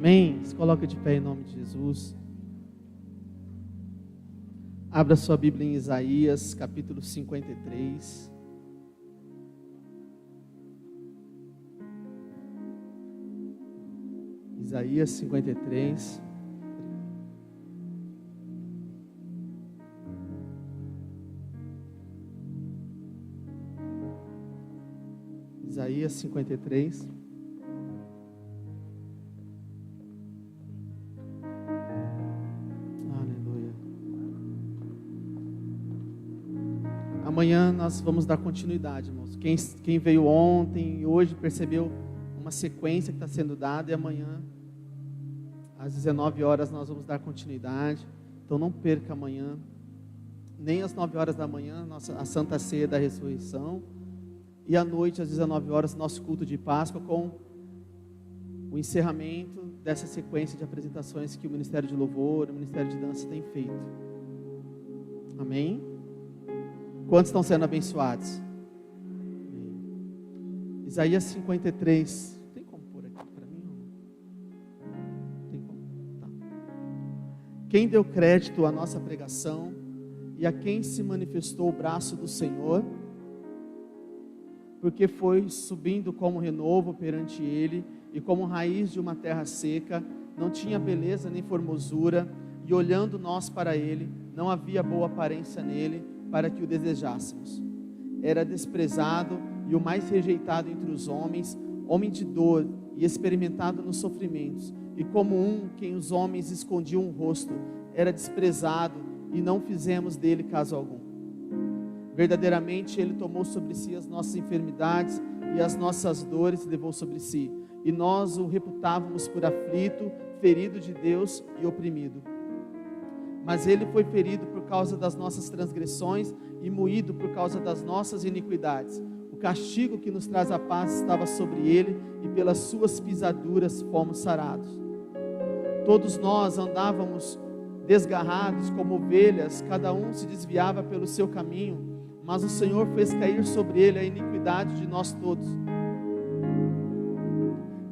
Amém? Se coloca de pé em nome de Jesus. Abra sua Bíblia em Isaías, capítulo 53. Isaías 53. Isaías 53. Aleluia. Amanhã nós vamos dar continuidade, irmãos. Quem veio ontem e hoje percebeu uma sequência que está sendo dada, e amanhã, às 19 horas, nós vamos dar continuidade. Então não perca amanhã, nem às 9 horas da manhã, a Santa Ceia da Ressurreição, e à noite, às 19 horas, nosso culto de Páscoa, com o encerramento dessa sequência de apresentações que o Ministério de Louvor, o Ministério de Dança tem feito. Amém? Quantos estão sendo abençoados? Amém. Isaías 53. Tem como pôr aqui para mim? Tem como? Tá. Quem deu crédito à nossa pregação e a quem se manifestou o braço do Senhor, porque foi subindo como renovo perante ele, e como raiz de uma terra seca, não tinha beleza nem formosura, e olhando nós para ele, não havia boa aparência nele, para que o desejássemos. Era desprezado e o mais rejeitado entre os homens, homem de dor e experimentado nos sofrimentos, e como quem os homens escondiam o rosto, era desprezado, e não fizemos dele caso algum. Verdadeiramente ele tomou sobre si as nossas enfermidades e as nossas dores levou sobre si, e nós o reputávamos por aflito, ferido de Deus e oprimido. Mas ele foi ferido por causa das nossas transgressões e moído por causa das nossas iniquidades. O castigo que nos traz a paz estava sobre ele, e pelas suas pisaduras fomos sarados. Todos nós andávamos desgarrados como ovelhas, cada um se desviava pelo seu caminho, mas o Senhor fez cair sobre ele a iniquidade de nós todos.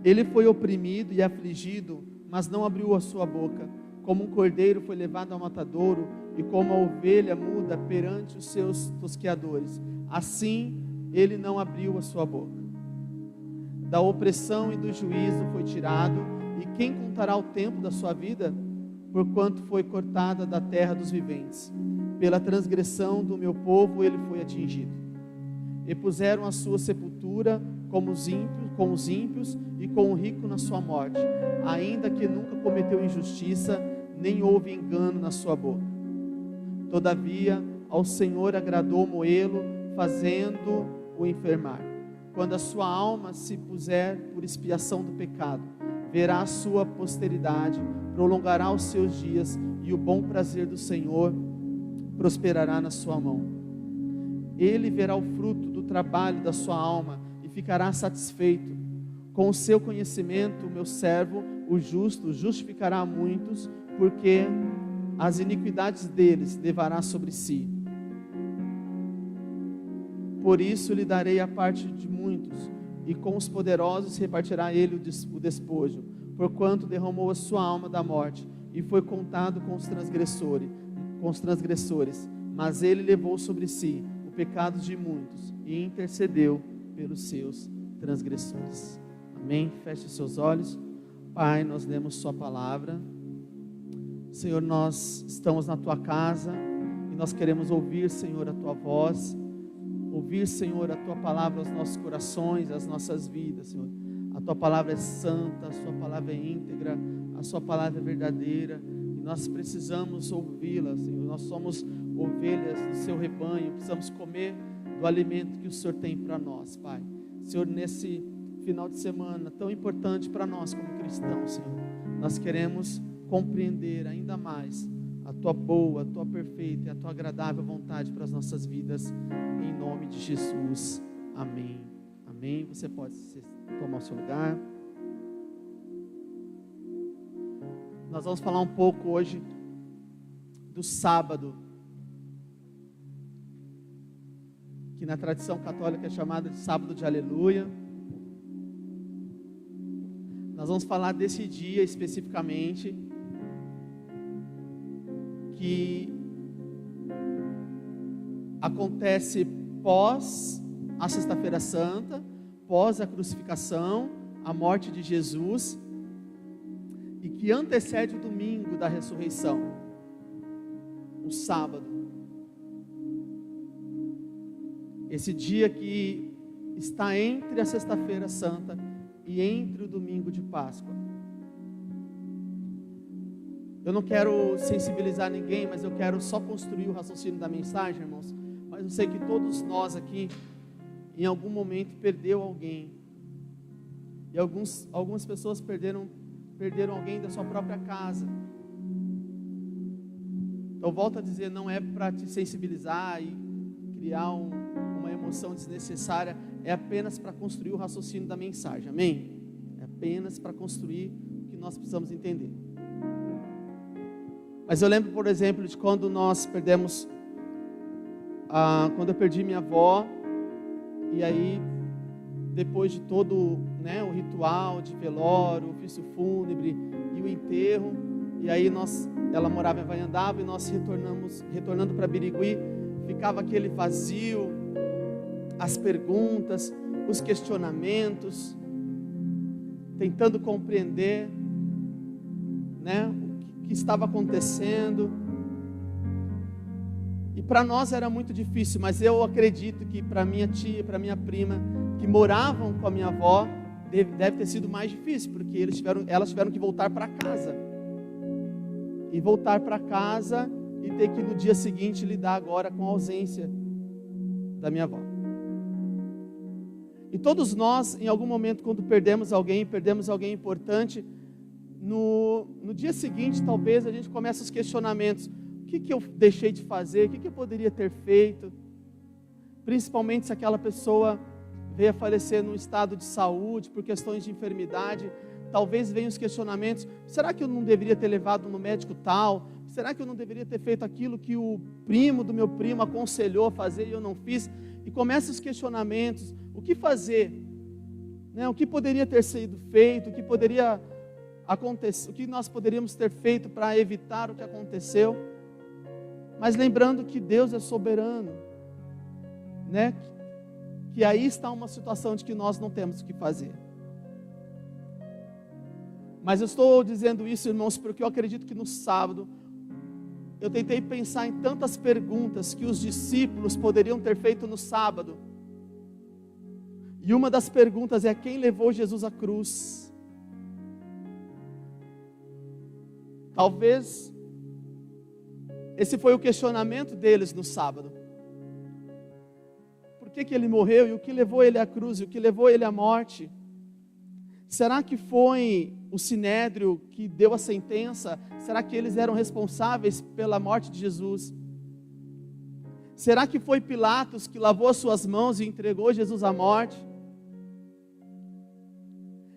Ele foi oprimido e afligido, mas não abriu a sua boca. Como um cordeiro foi levado ao matadouro, e como a ovelha muda perante os seus tosqueadores, assim ele não abriu a sua boca. Da opressão e do juízo foi tirado, e quem contará o tempo da sua vida? Porquanto foi cortada da terra dos viventes. Pela transgressão do meu povo ele foi atingido. E puseram a sua sepultura com os ímpios e com o rico na sua morte, ainda que nunca cometeu injustiça, nem houve engano na sua boca. Todavia, ao Senhor agradou moê-lo, fazendo-o enfermar. Quando a sua alma se puser por expiação do pecado, verá a sua posteridade, prolongará os seus dias, e o bom prazer do Senhor prosperará na sua mão. Ele verá o fruto do trabalho da sua alma e ficará satisfeito. Com o seu conhecimento, o meu servo, o justo, justificará muitos, porque as iniquidades deles levará sobre si. Por isso lhe darei a parte de muitos, e com os poderosos repartirá ele o despojo, porquanto derramou a sua alma da morte, e foi contado com os transgressores, mas ele levou sobre si o pecado de muitos, e intercedeu pelos seus transgressores. Amém? Feche os seus olhos. Pai, nós lemos sua palavra. Senhor, nós estamos na tua casa, e nós queremos ouvir, Senhor, a tua voz, ouvir, Senhor, a tua palavra aos nossos corações, às nossas vidas, Senhor. A tua palavra é santa, a sua palavra é íntegra, a sua palavra é verdadeira, e nós precisamos ouvi-la, Senhor. Nós somos ovelhas do seu rebanho, precisamos comer do alimento que o Senhor tem para nós, Pai. Senhor, nesse final de semana tão importante para nós como cristãos, Senhor, nós queremos compreender ainda mais a tua boa, a tua perfeita e a tua agradável vontade para as nossas vidas, em nome de Jesus. Amém. Amém. Você pode tomar o seu lugar. Nós vamos falar um pouco hoje do sábado, que na tradição católica é chamado de sábado de aleluia. Nós Nós vamos falar desse dia especificamente, que acontece pós a Sexta-feira Santa, pós a crucificação, a morte de Jesus, e que antecede o domingo da ressurreição, o sábado. Esse dia que está entre a Sexta-feira Santa e entre o domingo de Páscoa. Eu não quero sensibilizar ninguém, mas eu quero só construir o raciocínio da mensagem, irmãos. Mas eu sei que todos nós aqui, em algum momento, perdeu alguém. E algumas pessoas perderam alguém da sua própria casa. Então, volto a dizer, não é para te sensibilizar e criar uma emoção desnecessária, é apenas para construir o raciocínio da mensagem, amém? É apenas para construir o que nós precisamos entender. Mas eu lembro, por exemplo, de quando nós perdemos, quando eu perdi minha avó, e aí, depois de todo o ritual de velório, o ofício fúnebre e o enterro, e aí ela morava em Havaiandava e nós retornando para Birigui, ficava aquele vazio, as perguntas, os questionamentos, tentando compreender, o que estava acontecendo. E para nós era muito difícil, mas eu acredito que para minha tia, para minha prima, que moravam com a minha avó, deve ter sido mais difícil, porque elas tiveram que voltar para casa. E voltar para casa e ter que no dia seguinte lidar agora com a ausência da minha avó. E todos nós, em algum momento, quando perdemos alguém importante, no dia seguinte, talvez, a gente comece os questionamentos. O que eu deixei de fazer? O que eu poderia ter feito? Principalmente se aquela pessoa veio a falecer num estado de saúde, por questões de enfermidade. Talvez venham os questionamentos. Será que eu não deveria ter levado no médico tal? Será que eu não deveria ter feito aquilo que o primo do meu primo aconselhou a fazer e eu não fiz? E começam os questionamentos. O que fazer? O que poderia ter sido feito? O que poderia acontecer? O que nós poderíamos ter feito para evitar o que aconteceu? Mas lembrando que Deus é soberano, que aí está uma situação de que nós não temos o que fazer. Mas eu estou dizendo isso, irmãos, porque eu acredito que no sábado, eu tentei pensar em tantas perguntas que os discípulos poderiam ter feito no sábado. E uma das perguntas é: quem levou Jesus à cruz? Talvez esse foi o questionamento deles no sábado. Por que ele morreu e o que levou ele à cruz e o que levou ele à morte? Será que foi o Sinédrio que deu a sentença? Será que eles eram responsáveis pela morte de Jesus? Será que foi Pilatos que lavou as suas mãos e entregou Jesus à morte?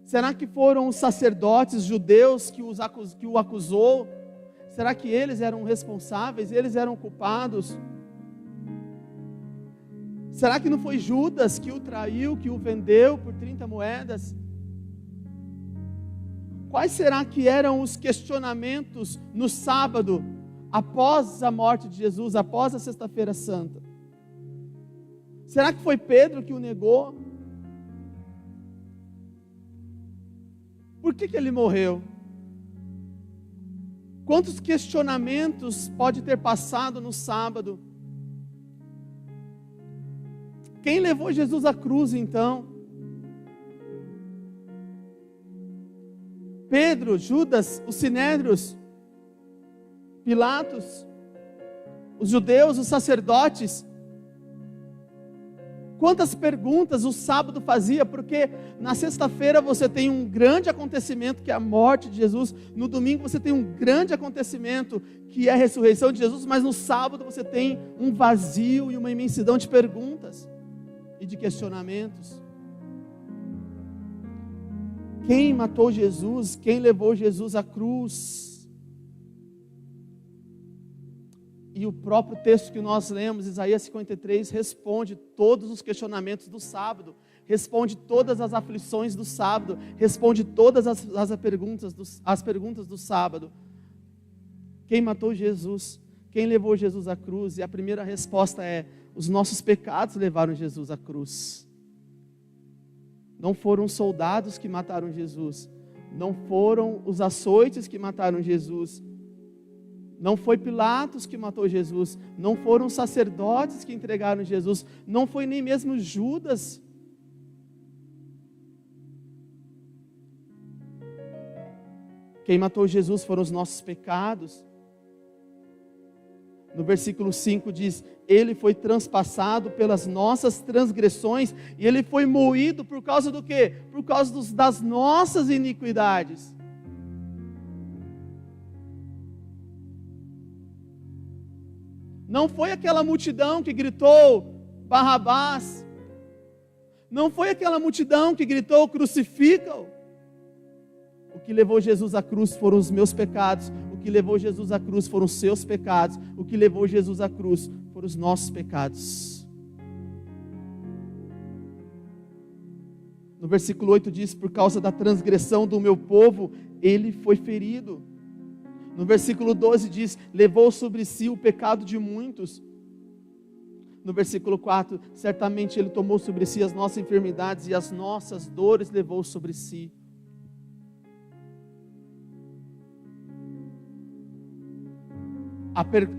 Será que foram os sacerdotes judeus que o acusou? Será que eles eram responsáveis? Eles eram culpados? Será que não foi Judas que o traiu, que o vendeu por 30 moedas? Quais será que eram os questionamentos no sábado, após a morte de Jesus, após a Sexta-feira Santa? Será que foi Pedro que o negou? Por que ele morreu? Quantos questionamentos pode ter passado no sábado? Quem levou Jesus à cruz então? Pedro, Judas, os sinédrios, Pilatos, os judeus, os sacerdotes. Quantas perguntas o sábado fazia, porque na sexta-feira você tem um grande acontecimento que é a morte de Jesus, no domingo você tem um grande acontecimento que é a ressurreição de Jesus, mas no sábado você tem um vazio e uma imensidão de perguntas e de questionamentos. Quem matou Jesus? Quem levou Jesus à cruz? E o próprio texto que nós lemos, Isaías 53, responde todos os questionamentos do sábado, responde todas as aflições do sábado, responde todas as perguntas do sábado. Quem matou Jesus? Quem levou Jesus à cruz? E a primeira resposta é: os nossos pecados levaram Jesus à cruz. Não foram os soldados que mataram Jesus, não foram os açoites que mataram Jesus, não foi Pilatos que matou Jesus, não foram os sacerdotes que entregaram Jesus, não foi nem mesmo Judas. Quem matou Jesus foram os nossos pecados. No versículo 5 diz: Ele foi transpassado pelas nossas transgressões e Ele foi moído por causa do quê? Por causa das nossas iniquidades. Não foi aquela multidão que gritou Barrabás. Não foi aquela multidão que gritou crucifica-o. O que levou Jesus à cruz foram os meus pecados. O que levou Jesus à cruz foram os seus pecados. O que levou Jesus à cruz foram os nossos pecados. No versículo 8 diz: por causa da transgressão do meu povo, ele foi ferido. No versículo 12 diz: levou sobre si o pecado de muitos. No versículo 4, certamente ele tomou sobre si as nossas enfermidades e as nossas dores levou sobre si.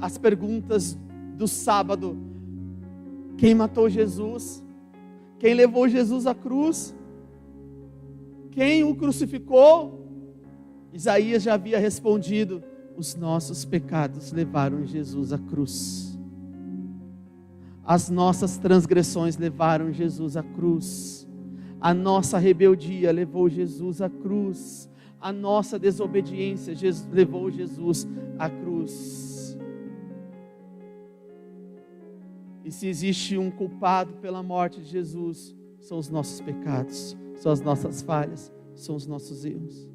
As perguntas do sábado: quem matou Jesus? Quem levou Jesus à cruz? Quem o crucificou? Isaías já havia respondido: os nossos pecados levaram Jesus à cruz. As nossas transgressões levaram Jesus à cruz. A nossa rebeldia levou Jesus à cruz. A nossa desobediência levou Jesus à cruz. E se existe um culpado pela morte de Jesus, são os nossos pecados, são as nossas falhas, são os nossos erros.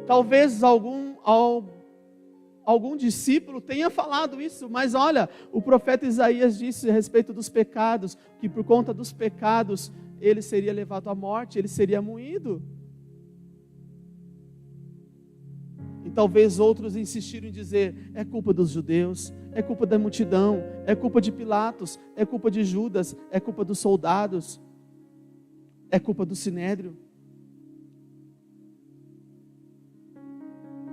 Talvez algum discípulo tenha falado isso, mas olha, o profeta Isaías disse a respeito dos pecados, que por conta dos pecados ele seria levado à morte, ele seria moído. E talvez outros insistiram em dizer: é culpa dos judeus, é culpa da multidão, é culpa de Pilatos, é culpa de Judas, é culpa dos soldados, é culpa do Sinédrio.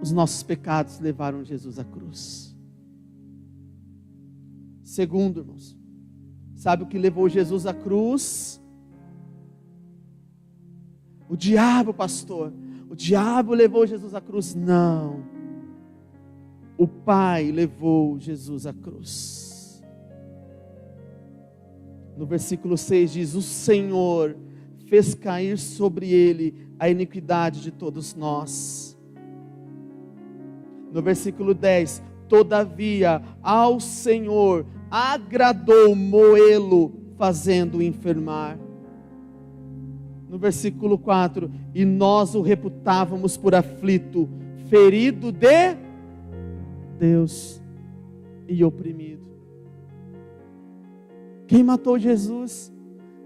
Os nossos pecados levaram Jesus à cruz. Segundo, irmãos, sabe o que levou Jesus à cruz? O diabo, pastor. O diabo levou Jesus à cruz? Não. O Pai levou Jesus à cruz. No versículo 6 diz: o Senhor fez cair sobre ele a iniquidade de todos nós. No versículo 10, todavia ao Senhor agradou moê-lo, fazendo-o enfermar. No versículo 4, e nós o reputávamos por aflito, ferido de Deus e oprimido. Quem matou Jesus?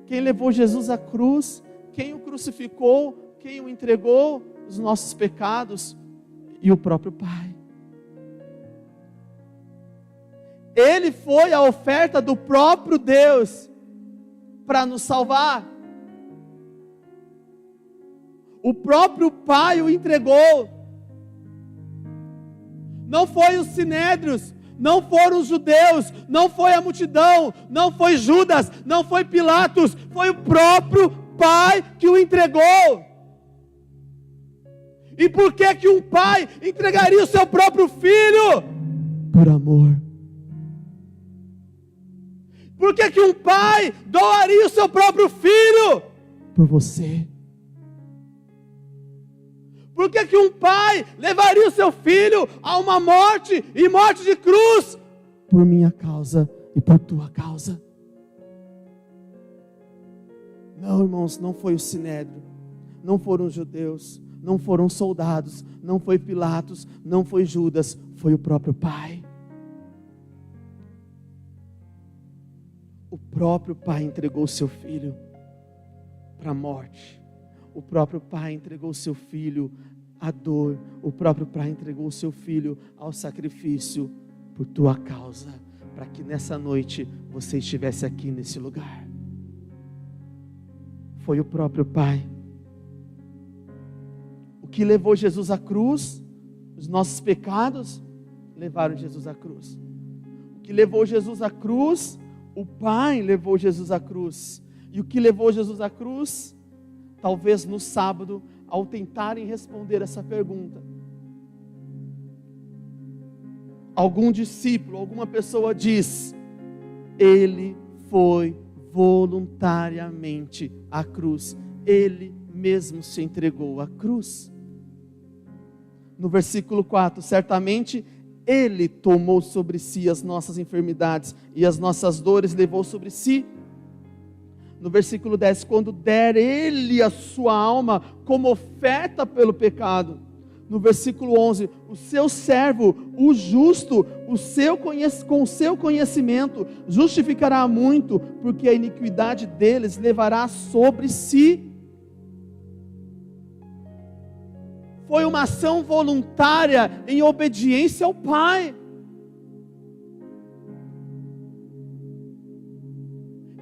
Quem levou Jesus à cruz? Quem o crucificou? Quem o entregou? Os nossos pecados e o próprio Pai. Ele foi a oferta do próprio Deus para nos salvar. O próprio Pai o entregou. Não foi os sinédrios, não foram os judeus, não foi a multidão, não foi Judas, não foi Pilatos, foi o próprio Pai que o entregou. E por que um pai entregaria o seu próprio filho? Por amor. Por que um pai doaria o seu próprio filho? Por você. Por que um pai levaria o seu filho a uma morte, e morte de cruz? Por minha causa e por tua causa. Não, irmãos, não foi o sinédrio, não foram os judeus, não foram soldados, não foi Pilatos, não foi Judas, foi o próprio Pai. próprio Pai entregou o seu Filho para a morte. O próprio Pai entregou o seu Filho à dor. O próprio Pai entregou o seu Filho ao sacrifício por tua causa, para que nessa noite você estivesse aqui nesse lugar. Foi o próprio Pai. O que levou Jesus à cruz, os nossos pecados levaram Jesus à cruz. O que levou Jesus à cruz, o Pai levou Jesus à cruz. E o que levou Jesus à cruz, talvez no sábado, ao tentarem responder essa pergunta, algum discípulo, alguma pessoa diz: Ele foi voluntariamente à cruz. Ele mesmo se entregou à cruz. No versículo 4, certamente Ele tomou sobre si as nossas enfermidades e as nossas dores levou sobre si. No versículo 10, quando der Ele a sua alma como oferta pelo pecado. No versículo 11, o seu servo, o justo, com o seu conhecimento, justificará muito, porque a iniquidade deles levará sobre si. Foi uma ação voluntária em obediência ao Pai.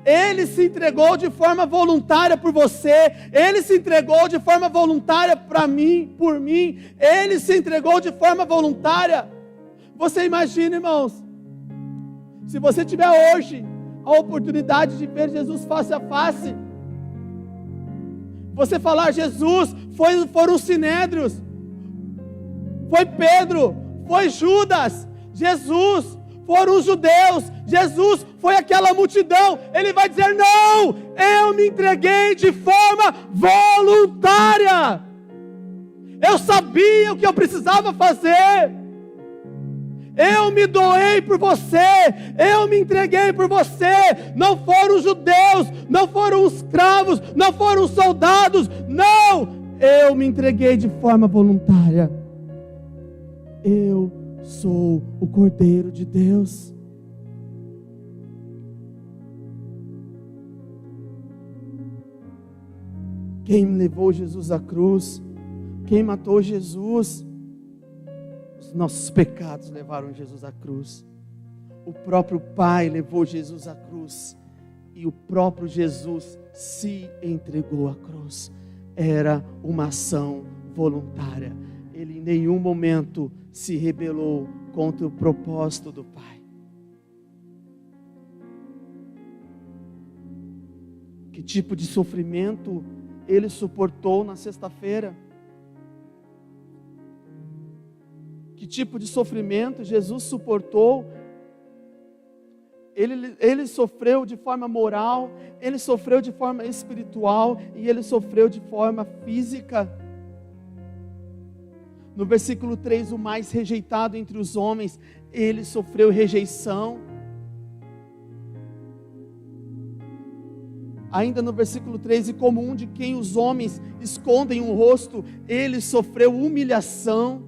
Ele se entregou de forma voluntária por você. Ele se entregou de forma voluntária para mim, por mim. Ele se entregou de forma voluntária. Você imagina, irmãos, se você tiver hoje a oportunidade de ver Jesus face a face, você falar: Jesus, foram os sinédrios, foi Pedro, foi Judas, Jesus, foram os judeus, Jesus, foi aquela multidão. Ele vai dizer: não, eu me entreguei de forma voluntária. Eu sabia o que eu precisava fazer. Eu me doei por você, eu me entreguei por você. Não foram os judeus, não foram os escravos, não foram os soldados, não, eu me entreguei de forma voluntária. Eu sou o Cordeiro de Deus. Quem levou Jesus à cruz, quem matou Jesus, os nossos pecados levaram Jesus à cruz. O próprio Pai levou Jesus à cruz. E o próprio Jesus se entregou à cruz. Era uma ação voluntária. Ele em nenhum momento se rebelou contra o propósito do Pai. Que tipo de sofrimento Ele suportou na sexta-feira? Que tipo de sofrimento Jesus suportou? Ele sofreu de forma moral, Ele sofreu de forma espiritual e Ele sofreu de forma física. No versículo 3, o mais rejeitado entre os homens, Ele sofreu rejeição. Ainda no versículo 3, e como um de quem os homens escondem o rosto, Ele sofreu humilhação.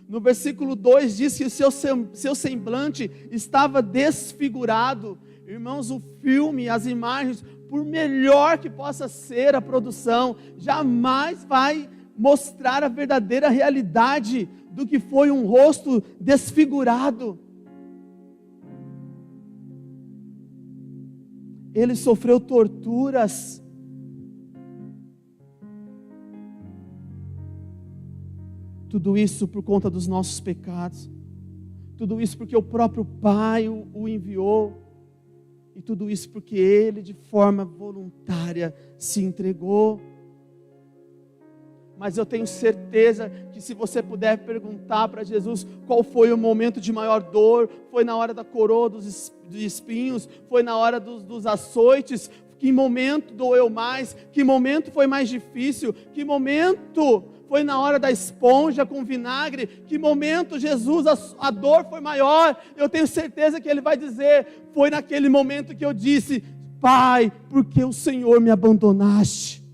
No versículo 2 diz que o seu semblante estava desfigurado. Irmãos, o filme, as imagens, por melhor que possa ser a produção, jamais vai mostrar a verdadeira realidade do que foi um rosto desfigurado. Ele sofreu torturas. Tudo isso por conta dos nossos pecados. Tudo isso porque o próprio Pai o enviou. E tudo isso porque Ele, de forma voluntária, se entregou. Mas eu tenho certeza que se você puder perguntar para Jesus qual foi o momento de maior dor, foi na hora da coroa dos espinhos, foi na hora dos açoites, que momento doeu mais, que momento foi mais difícil, que momento foi na hora da esponja com vinagre, que momento Jesus, a dor foi maior. Eu tenho certeza que Ele vai dizer: foi naquele momento que eu disse: Pai, porque o Senhor me abandonaste?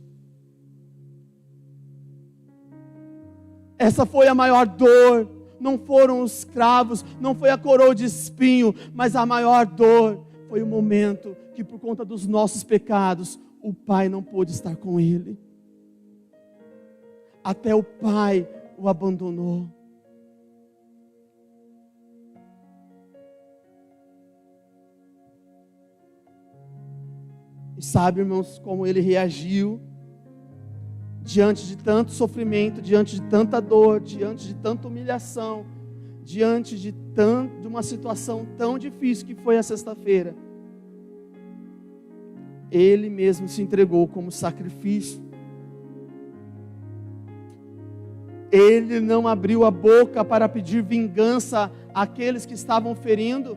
Essa foi a maior dor. não foram os cravos, não foi a coroa de espinho, mas a maior dor foi o momento que, por conta dos nossos pecados, o Pai não pôde estar com ele. Até o Pai o abandonou. E sabe, irmãos, como ele reagiu diante de tanto sofrimento, diante de tanta dor, diante de tanta humilhação, diante de uma situação tão difícil que foi a sexta-feira. Ele mesmo se entregou como sacrifício. Ele não abriu a boca para pedir vingança àqueles que estavam ferindo.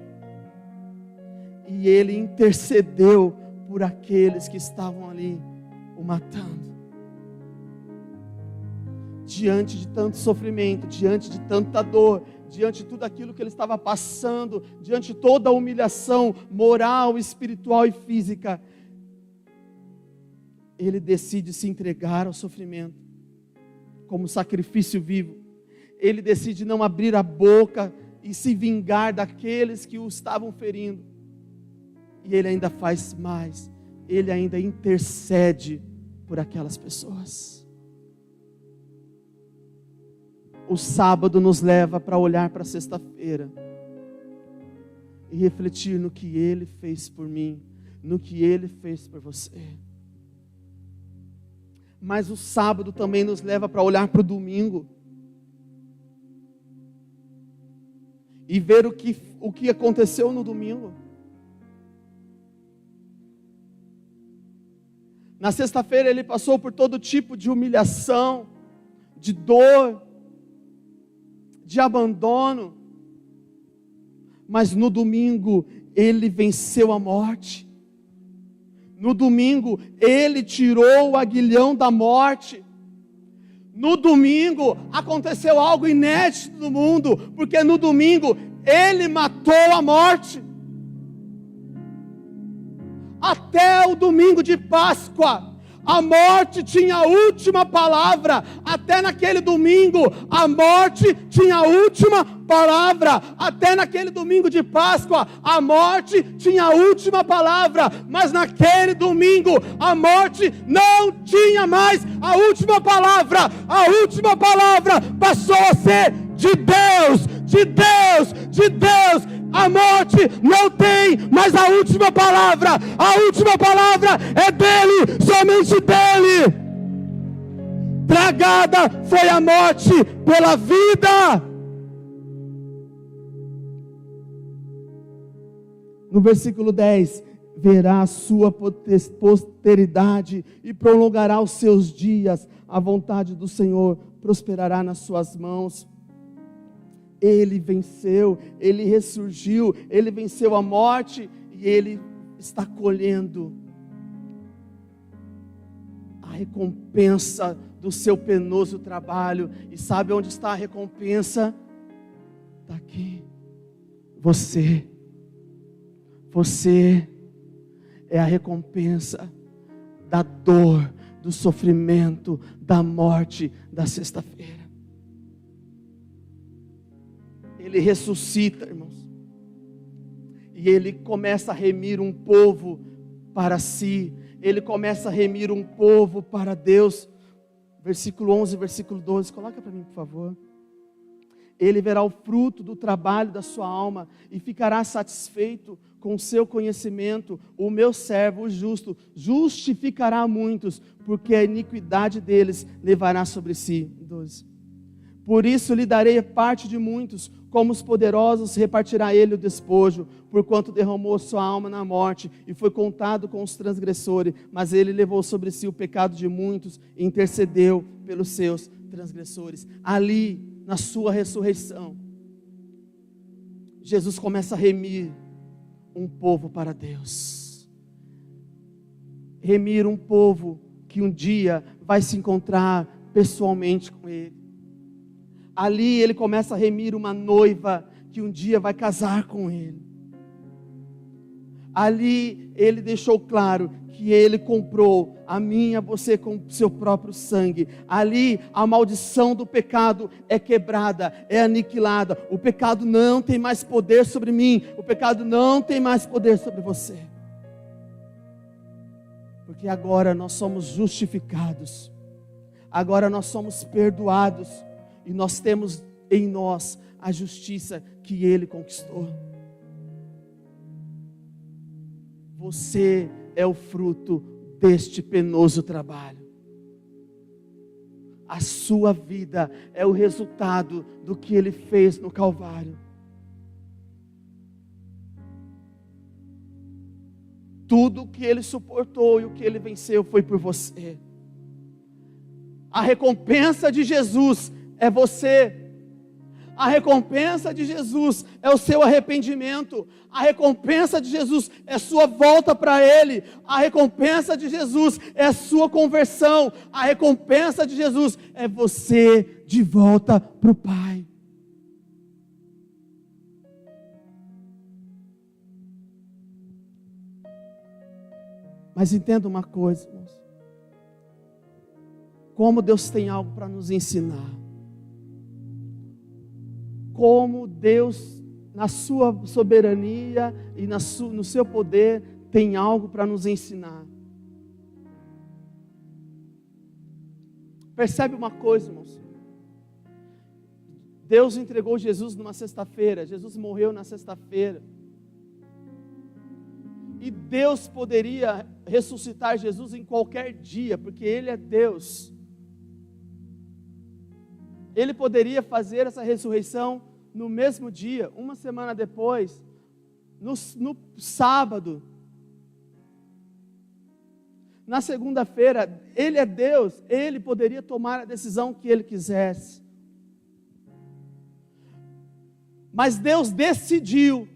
E ele intercedeu por aqueles que estavam ali o matando. Diante de tanto sofrimento, diante de tanta dor, diante de tudo aquilo que ele estava passando, diante de toda a humilhação moral, espiritual e física, ele decide se entregar ao sofrimento como sacrifício vivo. Ele decide não abrir a boca e se vingar daqueles que o estavam ferindo. E ele ainda faz mais, ele ainda intercede por aquelas pessoas. O sábado nos leva para olhar para a sexta-feira e refletir no que ele fez por mim, no que ele fez por você. Mas o sábado também nos leva para olhar para o domingo e ver o que aconteceu no domingo. Na sexta-feira ele passou por todo tipo de humilhação, de dor, de abandono, mas no domingo ele venceu a morte. No domingo ele tirou o aguilhão da morte. No domingo aconteceu algo inédito no mundo, porque no domingo ele matou a morte. Até o domingo de Páscoa, a morte tinha a última palavra. Até naquele domingo, a morte tinha a última palavra. Até naquele domingo de Páscoa, a morte tinha a última palavra. Mas naquele domingo, a morte não tinha mais a última palavra. A última palavra passou a ser de Deus, de Deus, de Deus. A morte não tem mais a última palavra. A última palavra é dele, somente dele. Tragada foi a morte pela vida. No versículo 10, verá a sua posteridade e prolongará os seus dias. A vontade do Senhor prosperará nas suas mãos. Ele venceu, ele ressurgiu, ele venceu a morte e ele está colhendo a recompensa do seu penoso trabalho. E sabe onde está a recompensa? Está aqui. Você é a recompensa da dor, do sofrimento, da morte da sexta-feira. Ele ressuscita, irmãos, e ele começa a remir um povo para si, ele começa a remir um povo para Deus. Versículo 11, versículo 12, coloca para mim, por favor. Ele verá o fruto do trabalho da sua alma e ficará satisfeito com o seu conhecimento. O meu servo, o justo, justificará muitos, porque a iniquidade deles levará sobre si. 12. Por isso lhe darei parte de muitos, como os poderosos repartirá ele o despojo, porquanto derramou sua alma na morte e foi contado com os transgressores, mas ele levou sobre si o pecado de muitos e intercedeu pelos seus transgressores. Ali, na sua ressurreição, Jesus começa a remir um povo para Deus. Remir um povo que um dia vai se encontrar pessoalmente com Ele. Ali ele começa a remir uma noiva que um dia vai casar com Ele. Ali ele deixou claro que Ele comprou a mim e a você com o seu próprio sangue. Ali a maldição do pecado é quebrada, é aniquilada. O pecado não tem mais poder sobre mim, o pecado não tem mais poder sobre você. Porque agora nós somos justificados, agora nós somos perdoados, e nós temos em nós a justiça que Ele conquistou. Você é o fruto deste penoso trabalho. A sua vida é o resultado do que Ele fez no Calvário. Tudo o que Ele suportou e o que Ele venceu foi por você. A recompensa de Jesus é você. A recompensa de Jesus é o seu arrependimento. A recompensa de Jesus é sua volta para Ele. A recompensa de Jesus é a sua conversão. A recompensa de Jesus é você de volta para o Pai. Mas entenda uma coisa, irmãos. Como Deus tem algo para nos ensinar. Como Deus, na sua soberania e no seu poder, tem algo para nos ensinar. Percebe uma coisa, irmãos? Deus entregou Jesus numa sexta-feira, Jesus morreu na sexta-feira. E Deus poderia ressuscitar Jesus em qualquer dia, porque Ele é Deus. Ele poderia fazer essa ressurreição no mesmo dia, uma semana depois, no sábado. Na segunda-feira, Ele é Deus, Ele poderia tomar a decisão que Ele quisesse. Mas Deus decidiu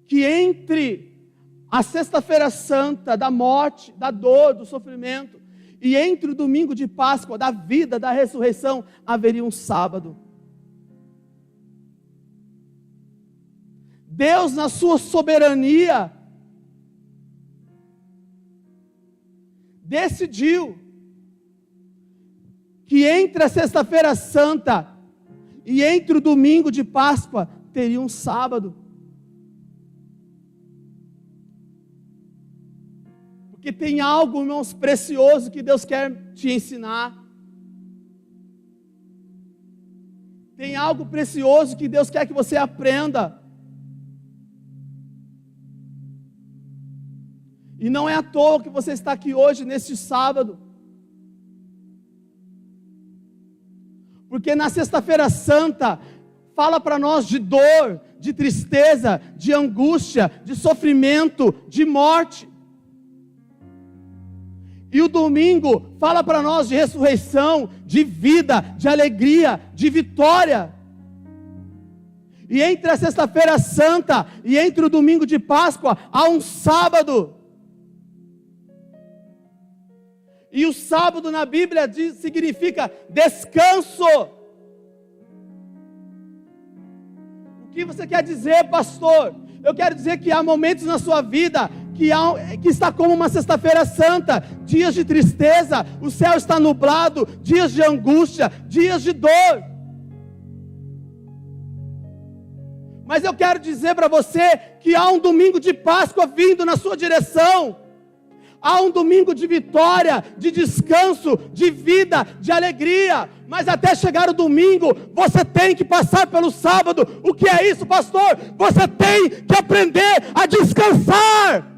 que entre a sexta-feira santa, da morte, da dor, do sofrimento, e entre o domingo de Páscoa, da vida, da ressurreição, haveria um sábado. Deus, na sua soberania, decidiu que entre a sexta-feira santa e entre o domingo de Páscoa, teria um sábado. Porque tem algo, irmãos, precioso que Deus quer te ensinar. Tem algo precioso que Deus quer que você aprenda. E não é à toa que você está aqui hoje, neste sábado. Porque na sexta-feira santa, fala para nós de dor, de tristeza, de angústia, de sofrimento, de morte. E o domingo fala para nós de ressurreição, de vida, de alegria, de vitória. E entre a sexta-feira santa e entre o domingo de Páscoa, há um sábado. E o sábado na Bíblia significa descanso. O que você quer dizer, pastor? Eu quero dizer que há momentos na sua vida que está como uma sexta-feira santa, dias de tristeza, o céu está nublado, dias de angústia, dias de dor. Mas eu quero dizer para você que há um domingo de Páscoa vindo na sua direção. Há um domingo de vitória, de descanso, de vida, de alegria. Mas até chegar o domingo, você tem que passar pelo sábado. O que é isso, pastor? Você tem que aprender a descansar.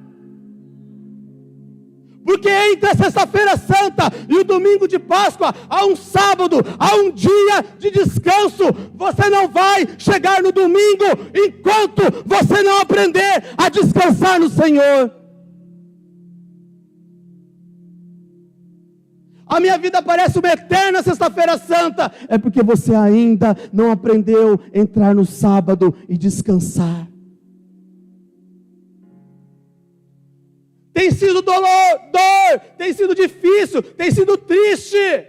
Porque entre a sexta-feira santa e o domingo de Páscoa, há um sábado, há um dia de descanso. Você não vai chegar no domingo enquanto você não aprender a descansar no Senhor. A minha vida parece uma eterna sexta-feira santa. É porque você ainda não aprendeu a entrar no sábado e descansar. Tem sido dor, tem sido difícil, tem sido triste.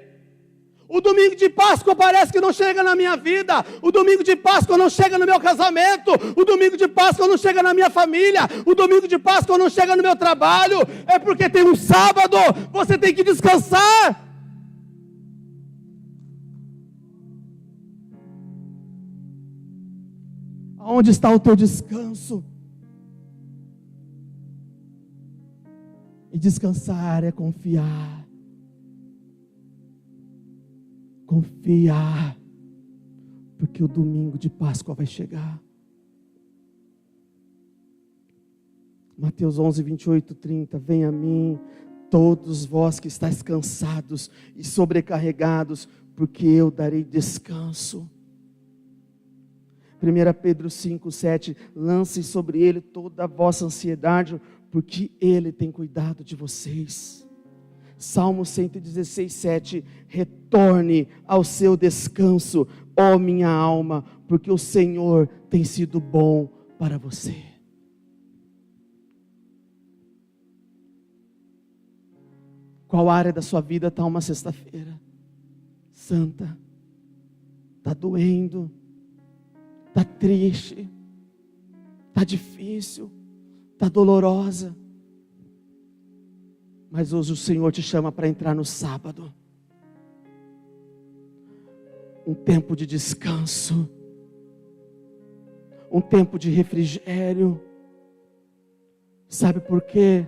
O domingo de Páscoa parece que não chega na minha vida. O domingo de Páscoa não chega no meu casamento. O domingo de Páscoa não chega na minha família. O domingo de Páscoa não chega no meu trabalho. É porque tem um sábado. Você tem que descansar. Onde está o teu descanso? E descansar é confiar. Confiar, porque o domingo de Páscoa vai chegar. Mateus 11, 28, 30. Venha a mim, todos vós que estáis cansados e sobrecarregados, porque eu darei descanso. 1 Pedro 5, 7. Lancem sobre ele toda a vossa ansiedade, porque ele tem cuidado de vocês. Salmo 116, 7. Retorne ao seu descanso, ó minha alma, porque o Senhor tem sido bom para você. Qual área da sua vida está uma sexta-feira santa? Está doendo? Está triste? Está difícil? Está dolorosa? Mas hoje o Senhor te chama para entrar no sábado. Um tempo de descanso. Um tempo de refrigério. Sabe por quê?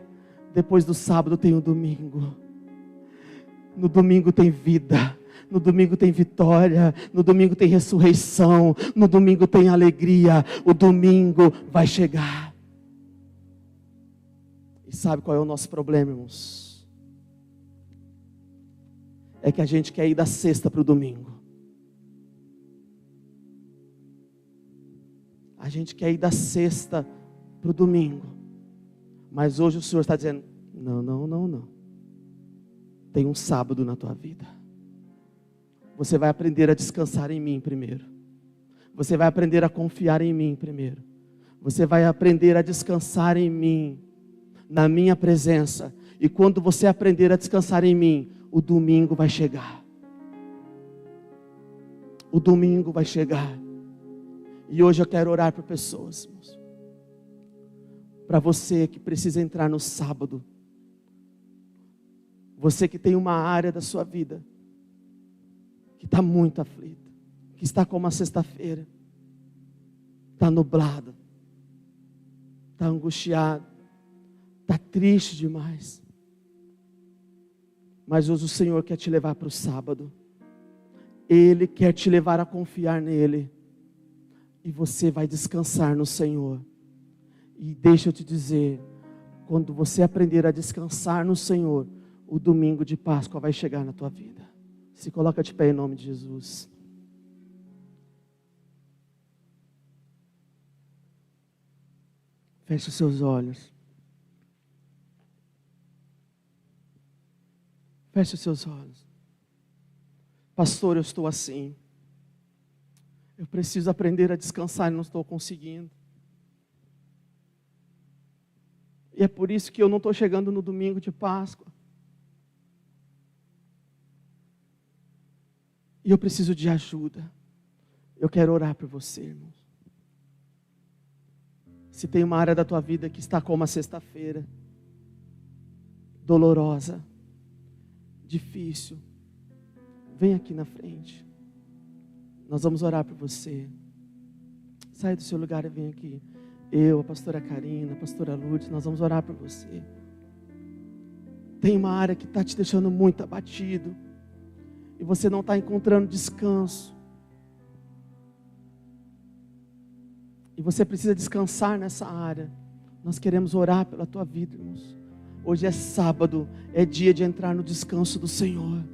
Depois do sábado tem o domingo. No domingo tem vida. No domingo tem vitória. No domingo tem ressurreição. No domingo tem alegria. O domingo vai chegar. E sabe qual é o nosso problema, irmãos? É que a gente quer ir da sexta para o domingo. A gente quer ir da sexta para o domingo. Mas hoje o Senhor está dizendo, não. Tem um sábado na tua vida. Você vai aprender a descansar em mim primeiro. Você vai aprender a confiar em mim primeiro. Você vai aprender a descansar em mim, na minha presença. E quando você aprender a descansar em mim, o domingo vai chegar. O domingo vai chegar. E hoje eu quero orar por pessoas, irmãos. Para você que precisa entrar no sábado. Você que tem uma área da sua vida que está muito aflita, que está como uma sexta-feira, está nublado, está angustiado, está triste demais. Mas hoje o Senhor quer te levar para o sábado. Ele quer te levar a confiar nele. E você vai descansar no Senhor. E deixa eu te dizer, quando você aprender a descansar no Senhor, o domingo de Páscoa vai chegar na tua vida. Se coloca de pé em nome de Jesus. Feche os seus olhos. Feche os seus olhos. Pastor, eu estou assim. Eu preciso aprender a descansar e não estou conseguindo. E é por isso que eu não estou chegando no domingo de Páscoa. E eu preciso de ajuda. Eu quero orar por você, irmãos. Se tem uma área da tua vida que está como uma sexta-feira, dolorosa, difícil, vem aqui na frente. Nós vamos orar por você. Sai do seu lugar e vem aqui. Eu, a pastora Karina, a pastora Lourdes, nós vamos orar por você. Tem uma área que está te deixando muito abatido. E você não está encontrando descanso. E você precisa descansar nessa área. Nós queremos orar pela tua vida, irmãos. Hoje é sábado, é dia de entrar no descanso do Senhor.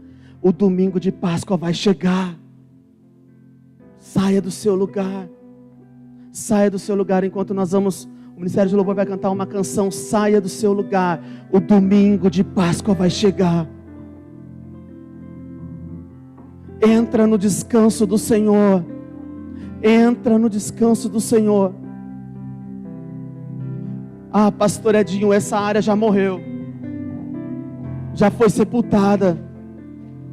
O domingo de Páscoa vai chegar. Saia do seu lugar. Saia do seu lugar enquanto nós vamos... O Ministério de Louvor vai cantar uma canção. Saia do seu lugar. O domingo de Páscoa vai chegar. Entra no descanso do Senhor. Entra no descanso do Senhor. Ah, pastor Edinho, essa área já morreu. Já foi sepultada.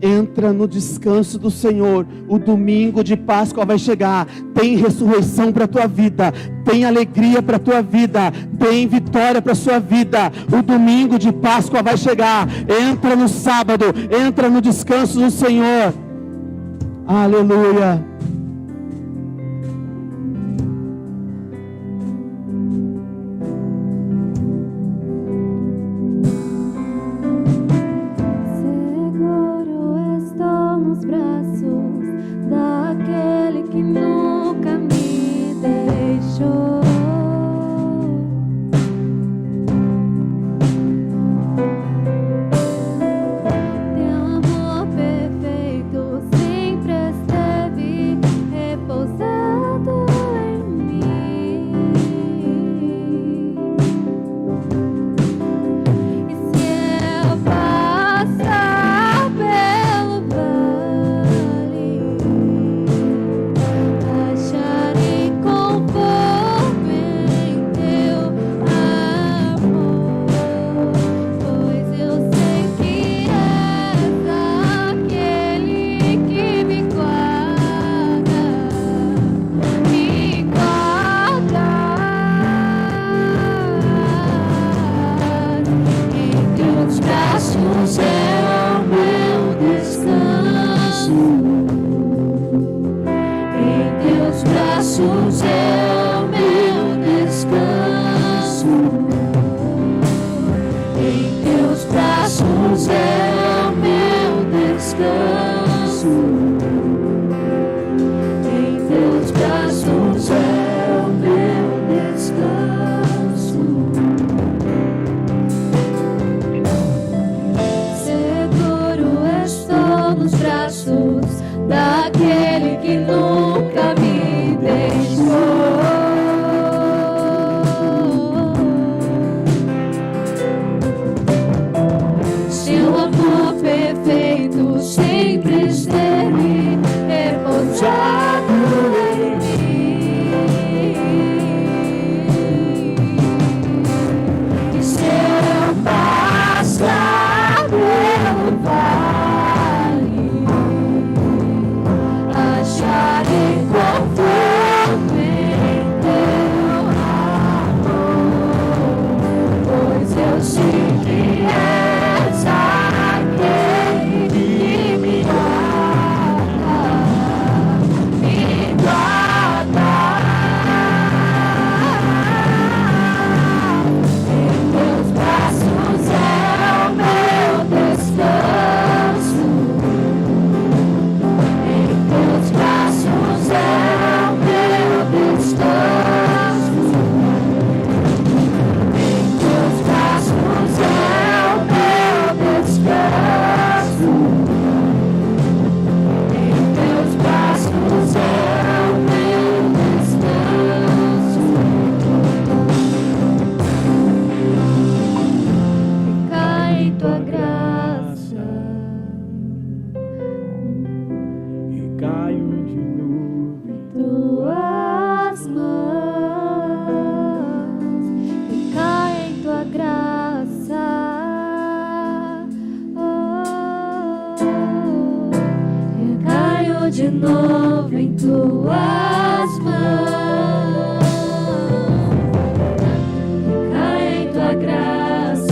Entra no descanso do Senhor. O domingo de Páscoa vai chegar. Tem ressurreição para a tua vida. Tem alegria para a tua vida. Tem vitória para a sua vida. O domingo de Páscoa vai chegar. Entra no sábado. Entra no descanso do Senhor. Aleluia. de novo em tuas mãos, cai em tua graça,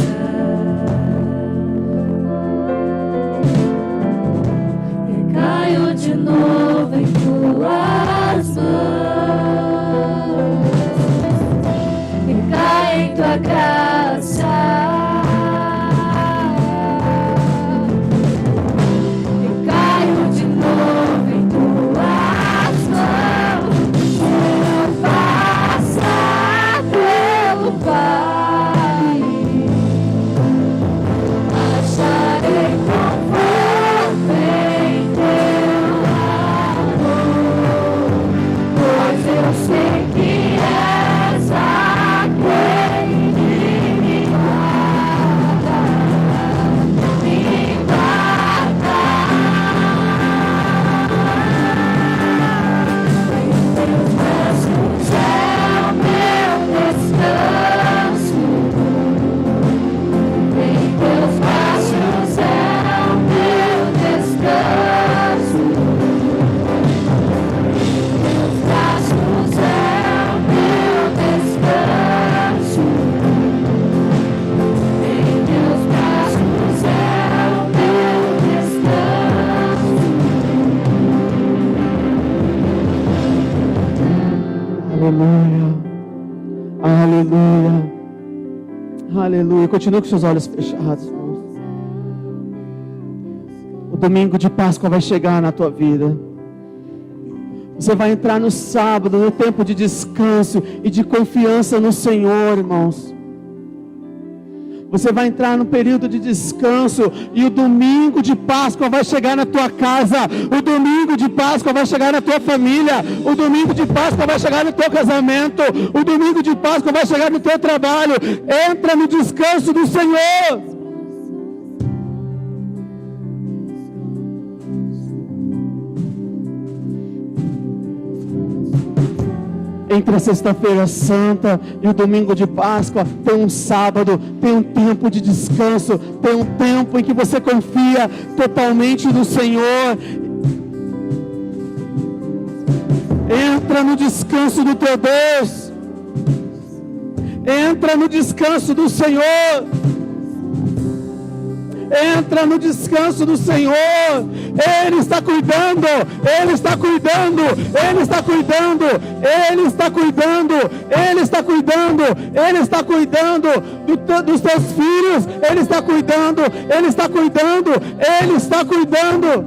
caio de novo em tuas mãos, cai em tua graça. Caio de novo em tuas mãos. Aleluia. Continue com seus olhos fechados, irmãos. O domingo de Páscoa vai chegar na tua vida. Você vai entrar no sábado, no tempo de descanso e de confiança no Senhor, irmãos. Você vai entrar no período de descanso e o domingo de Páscoa vai chegar na tua casa. O domingo de Páscoa vai chegar na tua família. O domingo de Páscoa vai chegar no teu casamento. O domingo de Páscoa vai chegar no teu trabalho. Entra no descanso do Senhor. Entre a sexta-feira santa e o domingo de Páscoa, tem um sábado, tem um tempo de descanso, tem um tempo em que você confia totalmente no Senhor. Entra no descanso do teu Deus. Entra no descanso do Senhor. Entra no descanso do Senhor. Ele está cuidando, Ele está cuidando, Ele está cuidando, Ele está cuidando, Ele está cuidando, Ele está cuidando dos teus filhos, Ele está cuidando, Ele está cuidando, Ele está cuidando.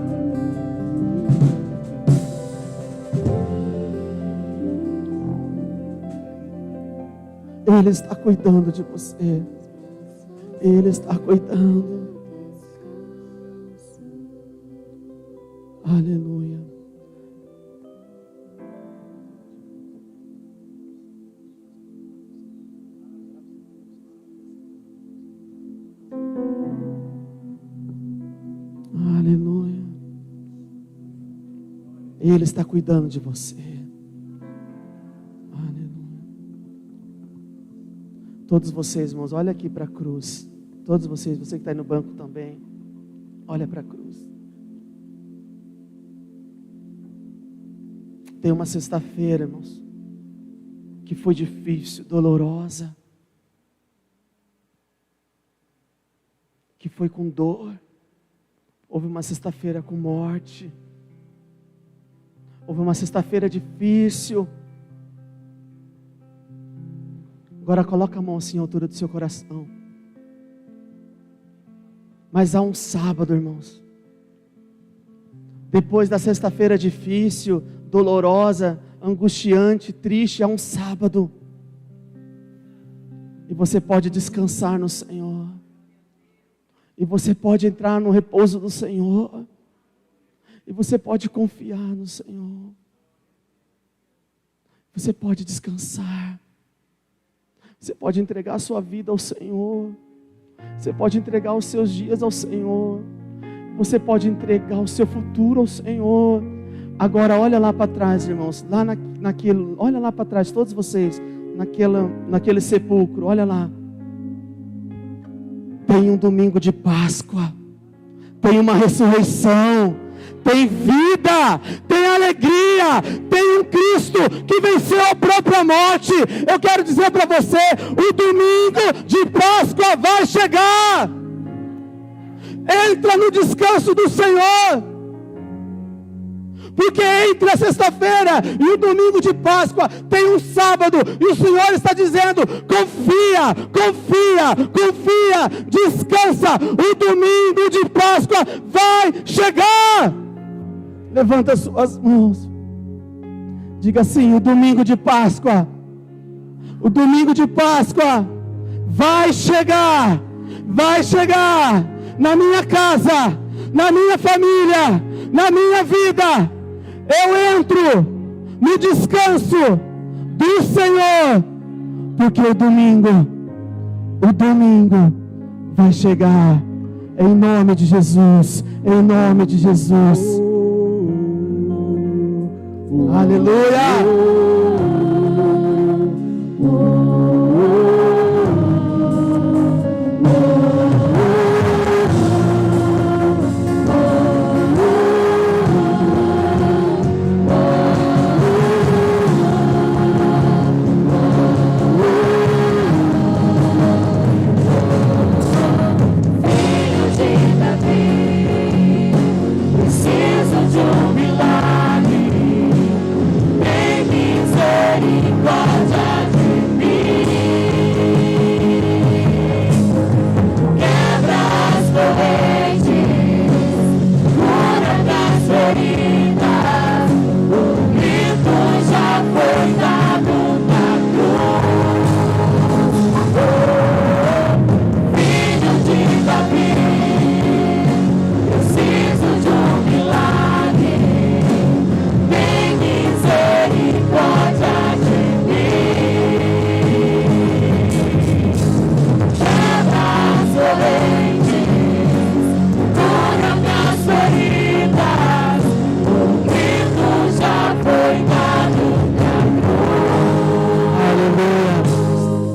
Ele está cuidando de você. Ele está cuidando. Aleluia. Aleluia. Ele está cuidando de você. Aleluia. Todos vocês, irmãos, olha aqui para a cruz. Todos vocês, você que está aí no banco também, olha para a cruz. Tem uma sexta-feira, irmãos, que foi difícil, dolorosa, que foi com dor. Houve uma sexta-feira com morte. Houve uma sexta-feira difícil. Agora coloca a mão assim à altura do seu coração. Mas há um sábado, irmãos. Depois da sexta-feira difícil, dolorosa, angustiante, triste, há um sábado. E você pode descansar no Senhor. E você pode entrar no repouso do Senhor. E você pode confiar no Senhor. Você pode descansar. Você pode entregar a sua vida ao Senhor. Você pode entregar os seus dias ao Senhor. Você pode entregar o seu futuro ao Senhor. Agora olha lá para trás, irmãos. Lá olha lá para trás, todos vocês. Naquele sepulcro, olha lá. Tem um domingo de Páscoa. Tem uma ressurreição. Tem vida, tem alegria, tem um Cristo que venceu a própria morte. Eu quero dizer para você, o domingo de Páscoa vai chegar. Entra no descanso do Senhor. Porque entre a sexta-feira e o domingo de Páscoa tem um sábado, e o Senhor está dizendo: confia, confia, confia, descansa, o domingo de Páscoa vai chegar. Levanta as suas mãos, diga assim: o domingo de Páscoa, o domingo de Páscoa vai chegar na minha casa, na minha família, na minha vida. Eu entro no descanso do Senhor, porque o domingo vai chegar, em nome de Jesus, em nome de Jesus. Aleluia. Preciso de um milagre em mim.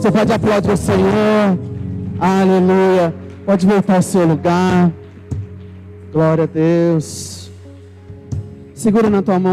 Você pode aplaudir o Senhor. Aleluia. Pode voltar ao seu lugar. Glória a Deus. Segura na tua mão.